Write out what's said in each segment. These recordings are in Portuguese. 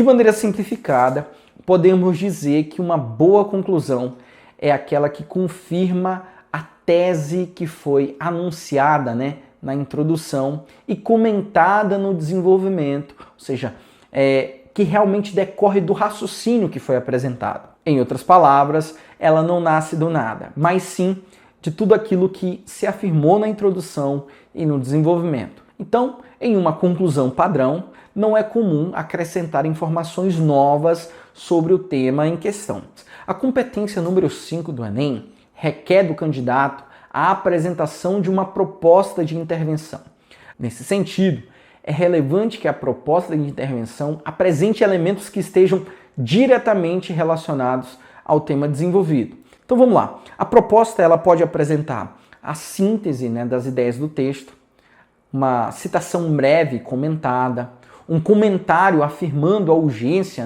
De maneira simplificada, podemos dizer que uma boa conclusão é aquela que confirma a tese que foi anunciada, na introdução e comentada no desenvolvimento, ou seja, que realmente decorre do raciocínio que foi apresentado. Em outras palavras, ela não nasce do nada, mas sim de tudo aquilo que se afirmou na introdução e no desenvolvimento. Então, em uma conclusão padrão, não é comum acrescentar informações novas sobre o tema em questão. A competência número 5 do Enem requer do candidato a apresentação de uma proposta de intervenção. Nesse sentido, é relevante que a proposta de intervenção apresente elementos que estejam diretamente relacionados ao tema desenvolvido. Então vamos lá. A proposta ela pode apresentar a síntese das ideias do texto, uma citação breve comentada, um comentário afirmando a urgência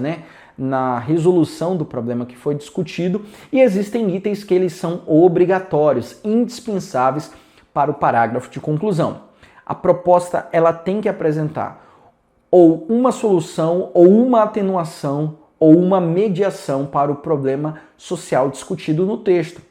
na resolução do problema que foi discutido, e existem itens que eles são obrigatórios, indispensáveis para o parágrafo de conclusão. A proposta ela tem que apresentar ou uma solução, ou uma atenuação, ou uma mediação para o problema social discutido no texto.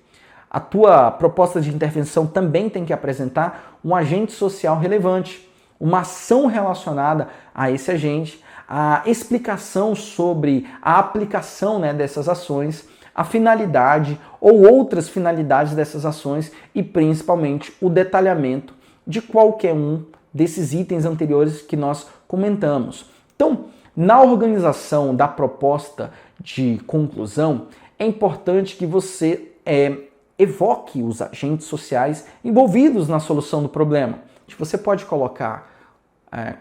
A tua proposta de intervenção também tem que apresentar um agente social relevante, uma ação relacionada a esse agente, a explicação sobre a aplicação dessas ações, a finalidade ou outras finalidades dessas ações e principalmente o detalhamento de qualquer um desses itens anteriores que nós comentamos. Então, na organização da proposta de conclusão, é importante que você evoque os agentes sociais envolvidos na solução do problema. Você pode colocar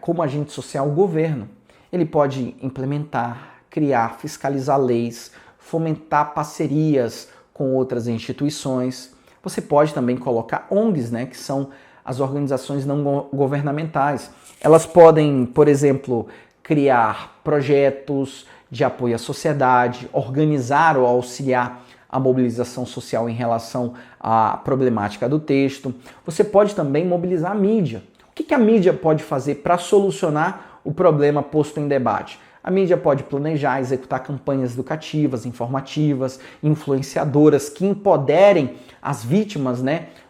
como agente social o governo. Ele pode implementar, criar, fiscalizar leis, fomentar parcerias com outras instituições. Você pode também colocar ONGs, que são as organizações não governamentais. Elas podem, por exemplo, criar projetos de apoio à sociedade, organizar ou auxiliar a mobilização social em relação à problemática do texto. Você pode também mobilizar a mídia. O que a mídia pode fazer para solucionar o problema posto em debate? A mídia pode planejar, executar campanhas educativas, informativas, influenciadoras que empoderem as vítimas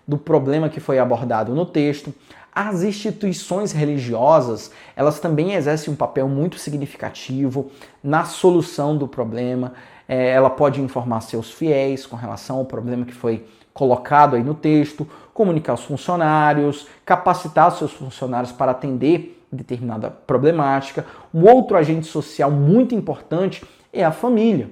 do problema que foi abordado no texto. As instituições religiosas, elas também exercem um papel muito significativo na solução do problema. Ela pode informar seus fiéis com relação ao problema que foi colocado aí no texto, comunicar aos funcionários, capacitar os seus funcionários para atender determinada problemática. Um outro agente social muito importante é a família.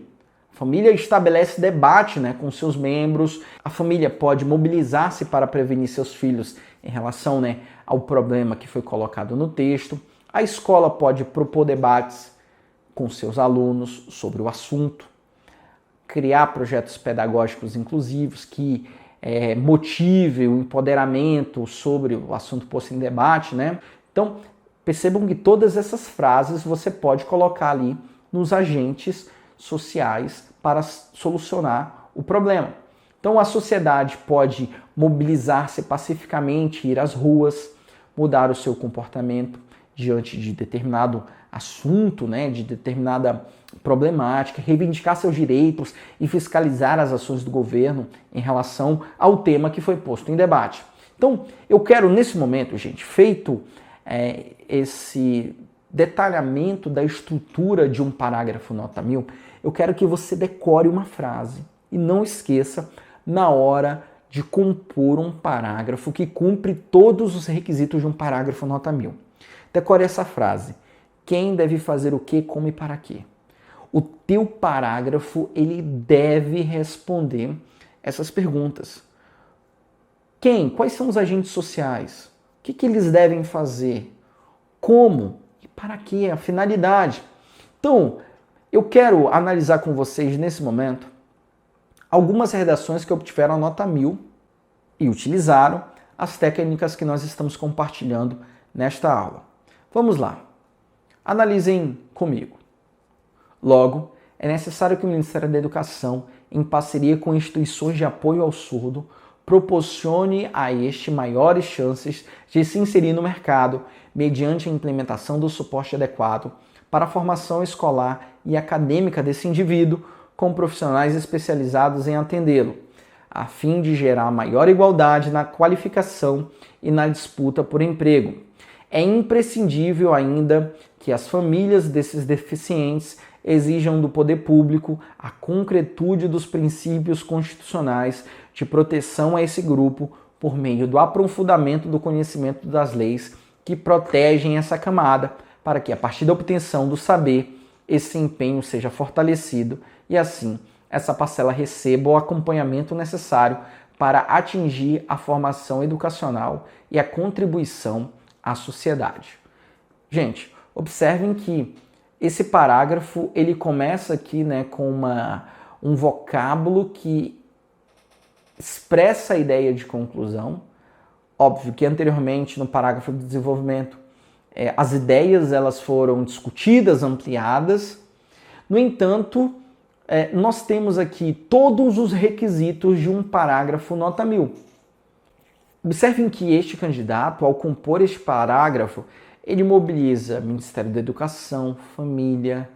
A família estabelece debate com seus membros. A família pode mobilizar-se para prevenir seus filhos em relação ao problema que foi colocado no texto. A escola pode propor debates com seus alunos sobre o assunto, criar projetos pedagógicos inclusivos que motive o empoderamento sobre o assunto posto em debate. Então, percebam que todas essas frases você pode colocar ali nos agentes sociais para solucionar o problema. Então a sociedade pode mobilizar-se pacificamente, ir às ruas, mudar o seu comportamento diante de determinado assunto, de determinada problemática, reivindicar seus direitos e fiscalizar as ações do governo em relação ao tema que foi posto em debate. Então eu quero nesse momento, gente, feito esse detalhamento da estrutura de um parágrafo nota 1000, eu quero que você decore uma frase e não esqueça na hora de compor um parágrafo que cumpre todos os requisitos de um parágrafo nota 1000. Decore essa frase. Quem deve fazer o quê, como e para quê? O teu parágrafo ele deve responder essas perguntas. Quem? Quais são os agentes sociais? O que eles devem fazer? Como? E para quê? A finalidade. Então, eu quero analisar com vocês nesse momento algumas redações que obtiveram a nota 1000 e utilizaram as técnicas que nós estamos compartilhando nesta aula. Vamos lá. Analisem comigo. Logo, é necessário que o Ministério da Educação, em parceria com instituições de apoio ao surdo, proporcione a este maiores chances de se inserir no mercado mediante a implementação do suporte adequado para a formação escolar e acadêmica desse indivíduo, com profissionais especializados em atendê-lo, a fim de gerar maior igualdade na qualificação e na disputa por emprego. É imprescindível ainda que as famílias desses deficientes exijam do poder público a concretude dos princípios constitucionais de proteção a esse grupo por meio do aprofundamento do conhecimento das leis que protegem essa camada, para que, a partir da obtenção do saber, esse empenho seja fortalecido e, assim, essa parcela receba o acompanhamento necessário para atingir a formação educacional e a contribuição à sociedade. Gente, observem que esse parágrafo ele começa aqui, né, com um vocábulo que expressa a ideia de conclusão. Óbvio que anteriormente, no parágrafo de desenvolvimento, as ideias elas foram discutidas, ampliadas. No entanto, nós temos aqui todos os requisitos de um parágrafo nota 1000. Observem que este candidato, ao compor este parágrafo, ele mobiliza Ministério da Educação, Família.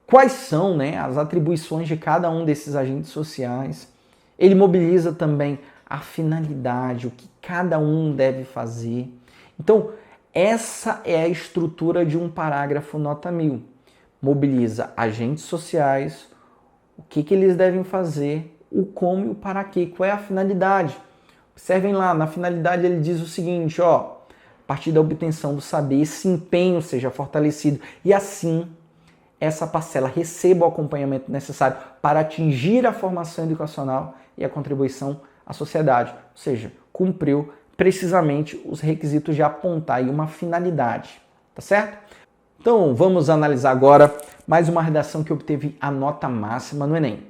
Quais são, né, as atribuições de cada um desses agentes sociais? Ele mobiliza também a finalidade, o que cada um deve fazer. Então, essa é a estrutura de um parágrafo nota 1000. Mobiliza agentes sociais, o que eles devem fazer, o como e o para quê, qual é a finalidade. Observem lá, na finalidade ele diz o seguinte, a partir da obtenção do saber, esse empenho seja fortalecido e assim essa parcela receba o acompanhamento necessário para atingir a formação educacional e a contribuição à sociedade. Ou seja, cumpriu precisamente os requisitos de apontar aí uma finalidade, tá certo? Então vamos analisar agora mais uma redação que obteve a nota máxima no Enem.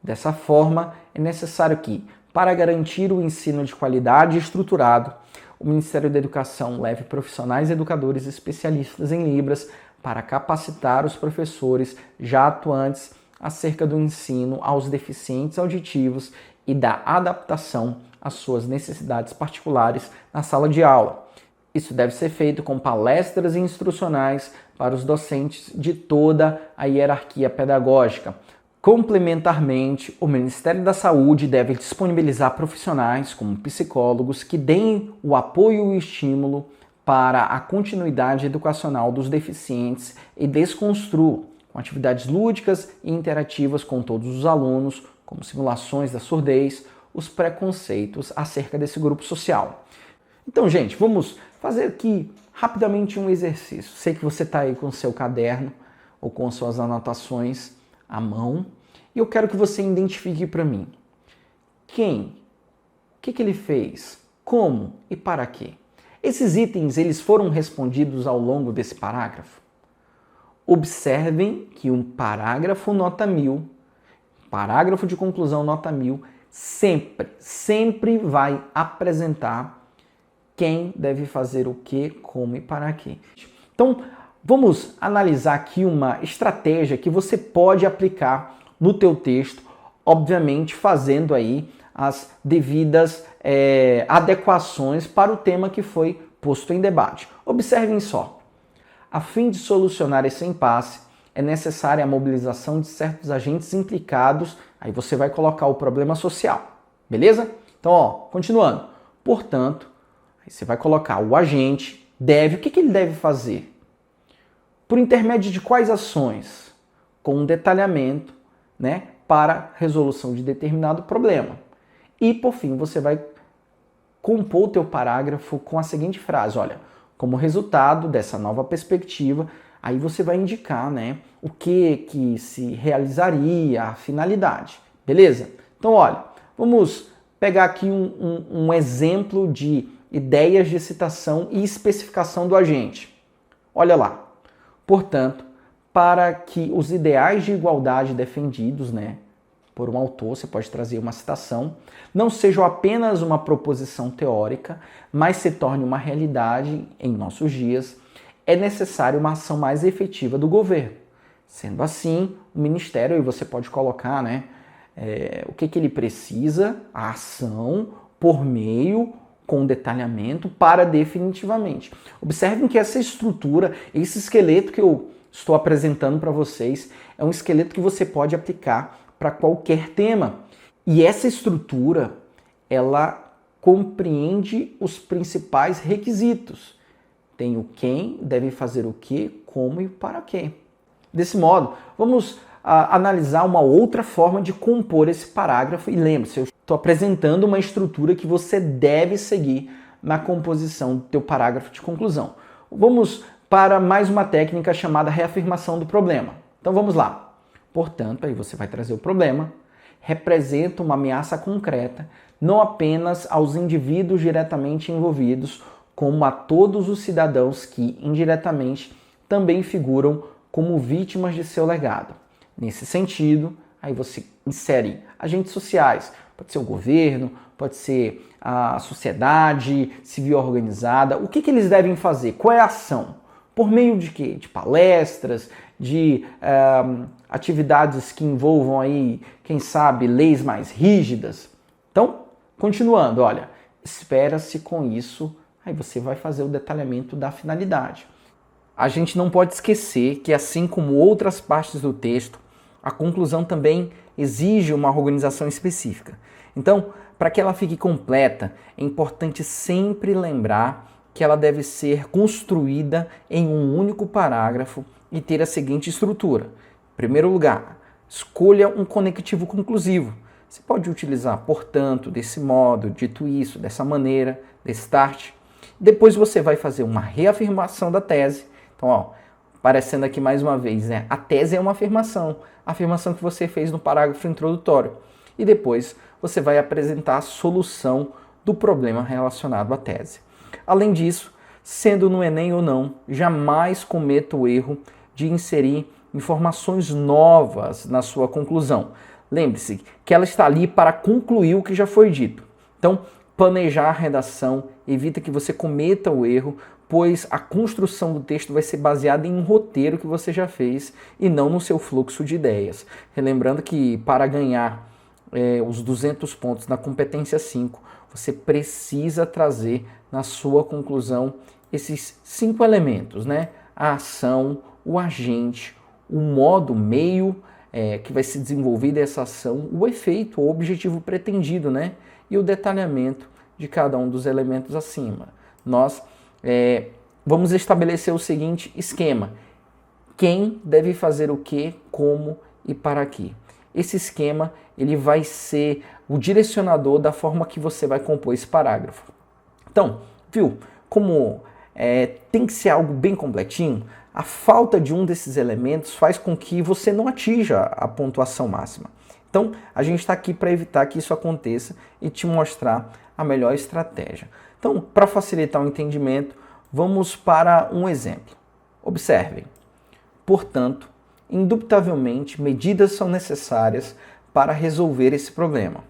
Dessa forma, é necessário que, para garantir o ensino de qualidade estruturado, o Ministério da Educação leve profissionais educadores especialistas em Libras para capacitar os professores já atuantes acerca do ensino aos deficientes auditivos e da adaptação às suas necessidades particulares na sala de aula. Isso deve ser feito com palestras instrucionais para os docentes de toda a hierarquia pedagógica. Complementarmente, o Ministério da Saúde deve disponibilizar profissionais como psicólogos que deem o apoio e o estímulo para a continuidade educacional dos deficientes e desconstruam, com atividades lúdicas e interativas com todos os alunos, como simulações da surdez, os preconceitos acerca desse grupo social. Então, gente, vamos fazer aqui rapidamente um exercício. Sei que você está aí com o seu caderno ou com suas anotações à mão e eu quero que você identifique para mim quem, o que ele fez, como e para quê. Esses itens eles foram respondidos ao longo desse parágrafo. Observem que um parágrafo nota 1000, parágrafo de conclusão nota 1000, sempre vai apresentar quem deve fazer o que, como e para quê. Então, vamos analisar aqui uma estratégia que você pode aplicar no teu texto, obviamente fazendo aí as devidas adequações para o tema que foi posto em debate. Observem só. A fim de solucionar esse impasse, é necessária a mobilização de certos agentes implicados, aí você vai colocar o problema social, beleza? Então, continuando. Portanto, aí você vai colocar o agente deve, o que ele deve fazer? Por intermédio de quais ações? Com um detalhamento, né, para resolução de determinado problema. E, por fim, você vai compor o teu parágrafo com a seguinte frase, olha, como resultado dessa nova perspectiva, aí você vai indicar, né, o que se realizaria, a finalidade, beleza? Então, olha, vamos pegar aqui um exemplo de ideias de citação e especificação do agente. Olha lá. Portanto, para que os ideais de igualdade defendidos, né, por um autor, você pode trazer uma citação, não sejam apenas uma proposição teórica, mas se torne uma realidade em nossos dias, é necessária uma ação mais efetiva do governo. Sendo assim, o Ministério, e você pode colocar, né, o que ele precisa, a ação por meio, com detalhamento, para definitivamente. Observem que essa estrutura, esse esqueleto que eu estou apresentando para vocês é um esqueleto que você pode aplicar para qualquer tema. E essa estrutura, ela compreende os principais requisitos. Tem o quem, deve fazer o que, como e para quê. Desse modo, vamos analisar uma outra forma de compor esse parágrafo. E lembre-se, eu estou apresentando uma estrutura que você deve seguir na composição do teu parágrafo de conclusão. Vamos para mais uma técnica chamada reafirmação do problema. Então vamos lá. Portanto, aí você vai trazer o problema, representa uma ameaça concreta, não apenas aos indivíduos diretamente envolvidos, como a todos os cidadãos que, indiretamente, também figuram como vítimas de seu legado. Nesse sentido, aí você insere agentes sociais, pode ser o governo, pode ser a sociedade civil organizada. O que eles devem fazer? Qual é a ação? Por meio de quê? De palestras, de atividades que envolvam aí, quem sabe, leis mais rígidas. Então, continuando, olha, espera-se com isso, aí você vai fazer o detalhamento da finalidade. A gente não pode esquecer que, assim como outras partes do texto, a conclusão também exige uma organização específica. Então, para que ela fique completa, é importante sempre lembrar que ela deve ser construída em um único parágrafo e ter a seguinte estrutura. Em primeiro lugar, escolha um conectivo conclusivo. Você pode utilizar, portanto, desse modo, dito isso, dessa maneira, desse start. Depois você vai fazer uma reafirmação da tese. Então, ó, aparecendo aqui mais uma vez, né? A tese é uma afirmação. A afirmação que você fez no parágrafo introdutório. E depois você vai apresentar a solução do problema relacionado à tese. Além disso, sendo no Enem ou não, jamais cometa o erro de inserir informações novas na sua conclusão. Lembre-se que ela está ali para concluir o que já foi dito. Então, planejar a redação evita que você cometa o erro, pois a construção do texto vai ser baseada em um roteiro que você já fez e não no seu fluxo de ideias. Relembrando que para ganhar os 200 pontos na competência 5, você precisa trazer na sua conclusão esses 5 elementos, né? A ação, o agente, o modo, meio que vai se desenvolver dessa ação, o efeito, o objetivo pretendido, né? E o detalhamento de cada um dos elementos acima. Nós vamos estabelecer o seguinte esquema: quem deve fazer o que, como e para quê. Esse esquema ele vai ser o direcionador da forma que você vai compor esse parágrafo. Então, viu como tem que ser algo bem completinho? A falta de um desses elementos faz com que você não atinja a pontuação máxima. Então, a gente está aqui para evitar que isso aconteça e te mostrar a melhor estratégia. Então, para facilitar o entendimento, vamos para um exemplo. Observem. Portanto, indubitavelmente, medidas são necessárias para resolver esse problema.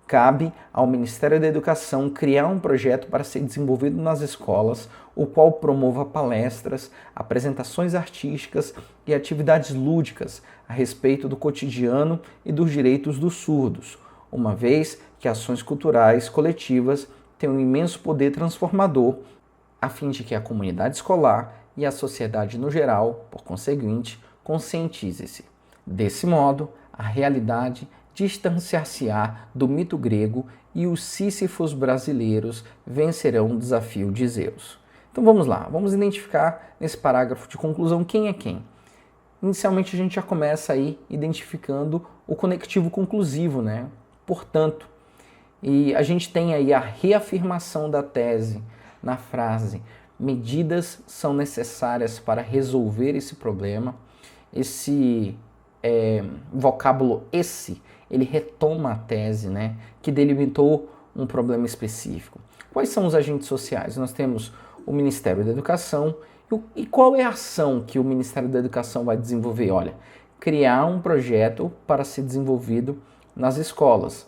Cabe ao Ministério da Educação criar um projeto para ser desenvolvido nas escolas, o qual promova palestras, apresentações artísticas e atividades lúdicas a respeito do cotidiano e dos direitos dos surdos, uma vez que ações culturais coletivas têm um imenso poder transformador, a fim de que a comunidade escolar e a sociedade no geral, por conseguinte, conscientize-se. Desse modo, a realidade distanciar-se-á do mito grego e os Sísifos brasileiros vencerão o desafio de Zeus. Então vamos lá, vamos identificar nesse parágrafo de conclusão quem é quem. Inicialmente a gente já começa aí identificando o conectivo conclusivo, né? Portanto, e a gente tem aí a reafirmação da tese na frase: medidas são necessárias para resolver esse problema. Esse vocábulo ele retoma a tese, né, que delimitou um problema específico. Quais são os agentes sociais? Nós temos o Ministério da Educação. E qual é a ação que o Ministério da Educação vai desenvolver? Olha, criar um projeto para ser desenvolvido nas escolas.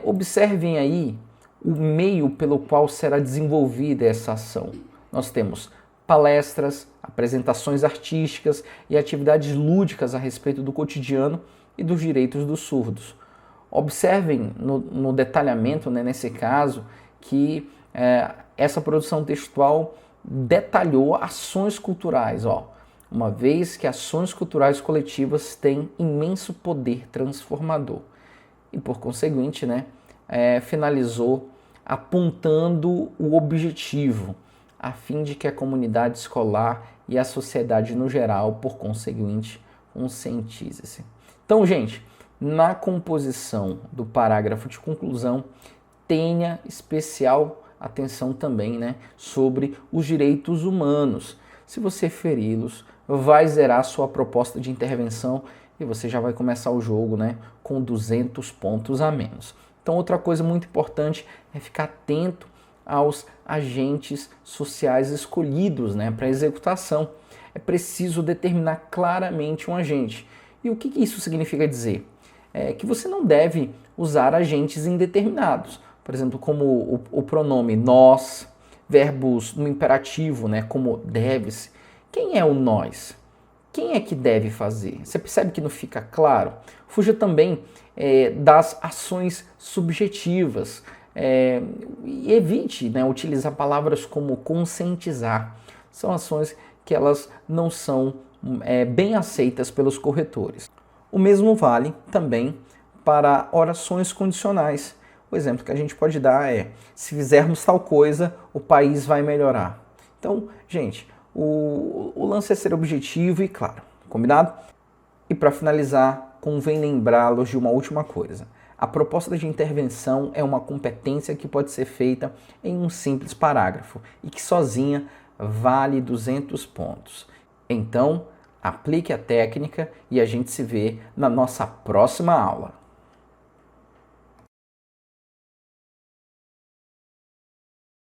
Observem aí o meio pelo qual será desenvolvida essa ação. Nós temos palestras, apresentações artísticas e atividades lúdicas a respeito do cotidiano e dos direitos dos surdos. Observem no detalhamento, né, nesse caso, que essa produção textual detalhou ações culturais. uma vez que ações culturais coletivas têm imenso poder transformador. E por conseguinte, né, finalizou apontando o objetivo, a fim de que a comunidade escolar e a sociedade no geral, por conseguinte, conscientize-se. Então, gente, na composição do parágrafo de conclusão, tenha especial atenção também, né, sobre os direitos humanos. Se você feri-los, vai zerar sua proposta de intervenção e você já vai começar o jogo, né, com 200 pontos a menos. Então, outra coisa muito importante é ficar atento aos agentes sociais escolhidos, né, para executação. É preciso determinar claramente um agente. E o que isso significa dizer? É que você não deve usar agentes indeterminados, por exemplo, como o pronome nós, verbos no imperativo, né, como deve-se. Quem é o nós? Quem é que deve fazer? Você percebe que não fica claro? Fuja também das ações subjetivas. E evite, né, utilizar palavras como conscientizar. São ações que elas não são bem aceitas pelos corretores. O mesmo vale também para orações condicionais. O exemplo que a gente pode dar é: se fizermos tal coisa, o país vai melhorar. Então, gente, o lance é ser objetivo e claro, combinado? E para finalizar, convém lembrá-los de uma última coisa. A proposta de intervenção é uma competência que pode ser feita em um simples parágrafo e que sozinha vale 200 pontos. Então, aplique a técnica e a gente se vê na nossa próxima aula.